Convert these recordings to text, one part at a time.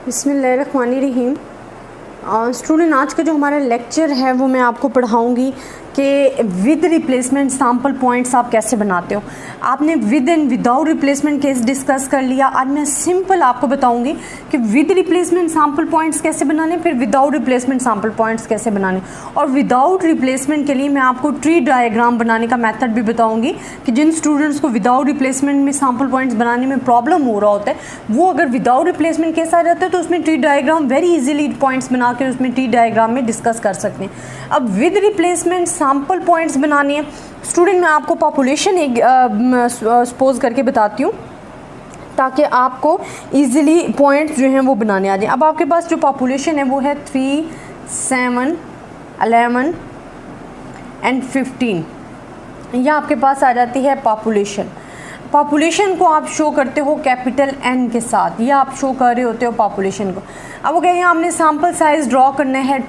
बिस्मिल्लाहिर्रहमानिर्रहीम। स्टूडेंट, आज का जो हमारा लेक्चर है वो मैं आपको पढ़ाऊंगी कि विद रिप्लेसमेंट सैम्पल पॉइंट्स आप कैसे बनाते हो। आपने with and without replacement case discuss कर लिया। आज मैं सिंपल आपको बताऊंगी कि विद रिप्लेसमेंट सैम्पल पॉइंट्स कैसे बनाने, फिर विदाउट रिप्लेसमेंट सैम्पल पॉइंट्स कैसे बनाने, और विदाउट रिप्लेसमेंट के लिए मैं आपको ट्री डायग्राम बनाने का मेथड भी बताऊंगी कि जिन स्टूडेंट्स को विदाउट रिप्लेसमेंट में सैम्पल पॉइंट्स बनाने में प्रॉब्लम हो रहा होता है, वो अगर विदाउट रिप्लेसमेंट केस आ जाता है तो उसमें tree diagram very easily points बना के उसमें ट्री डायग्राम में डिस्कस कर सकते हैं। अब विद रिप्लेसमेंट सैम्पल पॉइंट्स बनाने हैं स्टूडेंट, मैं आपको पॉपुलेशन एक सपोज करके बताती हूँ ताकि आपको इजीली पॉइंट्स जो हैं वो बनाने आ जाए। अब आपके पास जो पॉपुलेशन है वो है 3, 7, 11 एंड 15। यह आपके पास आ जाती है पॉपुलेशन। पॉपुलेशन को आप शो करते हो कैपिटल N के साथ, या आप शो कर रहे होते हो पॉपुलेशन को। अब वो कह रहे हैं आपने सैम्पल साइज ड्रॉ करना है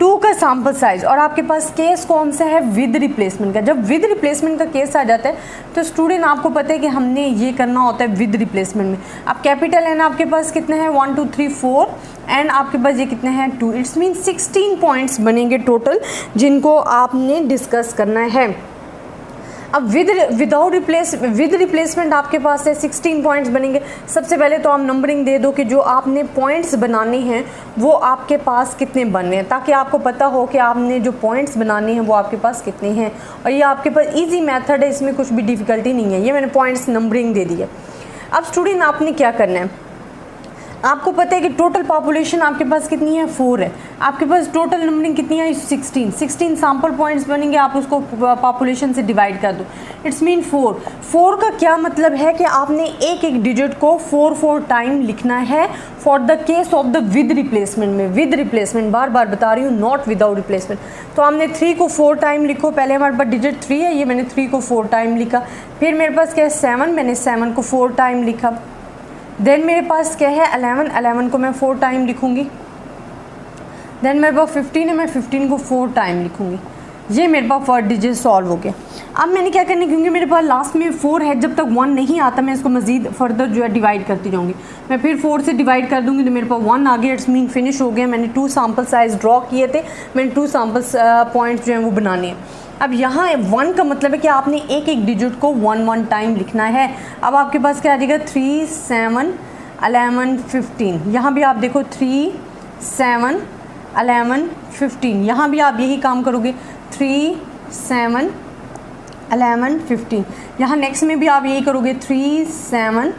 2 का सैम्पल साइज, और आपके पास केस कौन सा है, विद रिप्लेसमेंट का। जब विद रिप्लेसमेंट का केस आ जाता है तो स्टूडेंट आपको पता है कि हमने ये करना होता है विद रिप्लेसमेंट में। अब कैपिटल N आपके पास कितने हैं, 1 2 3 4, एंड आपके पास ये कितने हैं 2। इट्स मीन 16 पॉइंट्स बनेंगे टोटल जिनको आपने डिस्कस करना है। अब विद रिप्लेसमेंट आपके पास है 16 पॉइंट्स बनेंगे। सबसे पहले तो आप नंबरिंग दे दो कि जो आपने पॉइंट्स बनाने हैं वो आपके पास कितने बनने हैं, ताकि आपको पता हो कि आपने जो पॉइंट्स बनाने हैं वो आपके पास कितने हैं। और ये आपके पास इजी मेथड है, इसमें कुछ भी डिफ़िकल्टी नहीं है। ये मैंने पॉइंट्स नंबरिंग दे दी है। अब स्टूडेंट आपने क्या करना है, आपको पता है कि टोटल पॉपुलेशन आपके पास कितनी है, 4 है। आपके पास टोटल नंबरिंग कितनी है, 16 सैम्पल पॉइंट्स बनेंगे। आप उसको पॉपुलेशन से डिवाइड कर दो, इट्स मीन 4 का क्या मतलब है कि आपने एक एक डिजिट को 4 टाइम लिखना है for the case of the with replacement में। विद रिप्लेसमेंट बार बार बता रही हूँ, नॉट विदाउट रिप्लेसमेंट। तो हमने 3 को 4 टाइम लिखो। पहले हमारे पास डिजिट 3 है, ये मैंने 3 को 4 टाइम लिखा। फिर मेरे पास क्या है 7, मैंने 7 को 4 टाइम लिखा। देन मेरे पास क्या है 11 को मैं 4 टाइम लिखूँगी। देन मेरे पास 15 है, मैं 15 को 4 टाइम लिखूँगी। ये मेरे पास फर्स्ट डिजिट सॉल्व हो गया। अब मैंने क्या करना है, क्योंकि मेरे पास लास्ट में 4 है, जब तक 1 नहीं आता मैं इसको मज़ीद फर्दर जो है डिवाइड करती जाऊँगी। मैं फिर 4 से डिवाइड कर दूँगी तो मेरे पास 1 आ गया। इट्स मीन फिनिश हो गया। मैंने 2 सैम्पल साइज ड्रॉ किए थे, मैंने 2 सैम्पल पॉइंट्स जो हैं वो बनाने हैं। अब यहाँ 1 का मतलब है कि आपने एक एक डिजिट को 1 टाइम लिखना है। अब आपके पास क्या आ जाएगा 3, 7, 11, 15। यहाँ भी आप देखो 3, 7, 11, 15। यहाँ भी आप यही काम करोगे 3, 7, 11, 15। यहाँ नेक्स्ट में भी आप यही करोगे 3, 7,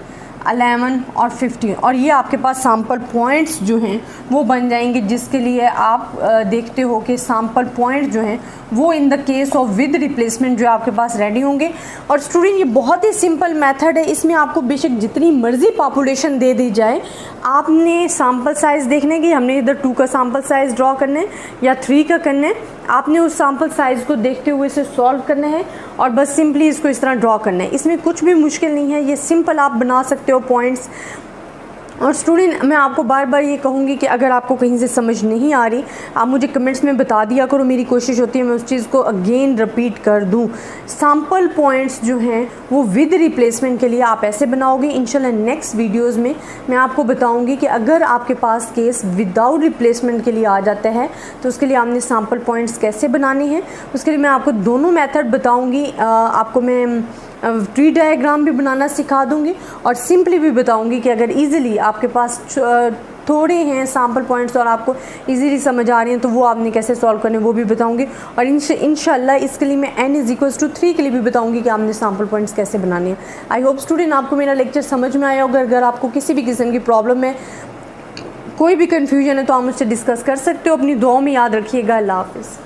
11 और 15। और ये आपके पास सैम्पल पॉइंट्स जो हैं वो बन जाएंगे, जिसके लिए आप देखते हो कि सैम्पल पॉइंट्स जो हैं वो in the case of with replacement जो आपके पास रेडी होंगे। और स्टूडेंट ये बहुत ही सिंपल मेथड है, इसमें आपको बेशक जितनी मर्जी पॉपुलेशन दे दी जाए, आपने सैम्पल साइज़ देखने की, हमने इधर 2 का सैम्पल साइज़ ड्रॉ करना है या 3 का करना है। आपने उस सैम्पल साइज़ को देखते हुए इसे सॉल्व करना है और बस सिंपली इसको इस तरह ड्रॉ करना है। इसमें कुछ भी मुश्किल नहीं है, ये सिंपल आप बना सकते हो पॉइंट्स। और स्टूडेंट मैं आपको बार बार ये कहूँगी कि अगर आपको कहीं से समझ नहीं आ रही, आप मुझे कमेंट्स में बता दिया करो। मेरी कोशिश होती है मैं उस चीज़ को अगेन रिपीट कर दूँ। सैम्पल पॉइंट्स जो हैं वो विद रिप्लेसमेंट के लिए आप ऐसे बनाओगे। इंशाल्लाह नेक्स्ट वीडियोज़ में मैं आपको बताऊँगी कि अगर आपके पास केस विदाउट रिप्लेसमेंट के लिए आ जाता है तो उसके लिए आपने सैम्पल पॉइंट्स कैसे बनाने हैं। उसके लिए मैं आपको दोनों मेथड बताऊँगी। आपको मैं ट्री डायग्राम भी बनाना सिखा दूंगी और सिंपली भी बताऊंगी कि अगर इजीली आपके पास थोड़े हैं सैम्पल पॉइंट्स और आपको इजीली समझ आ रही हैं तो वो आपने कैसे सॉल्व करने वो भी बताऊंगी। और इंशाल्लाह इसके लिए मैं n=3 के लिए भी बताऊंगी कि आपने सैम्पल पॉइंट्स कैसे बनाने हैं। आई होप स्टूडेंट आपको मेरा लेक्चर समझ में आया होगा। अगर आपको किसी भी किस्म की प्रॉब्लम है, कोई भी कन्फ्यूजन है तो आप मुझसे डिस्कस कर सकते हो। अपनी दुआ में याद रखिएगा। अल्लाह हाफ़िज़।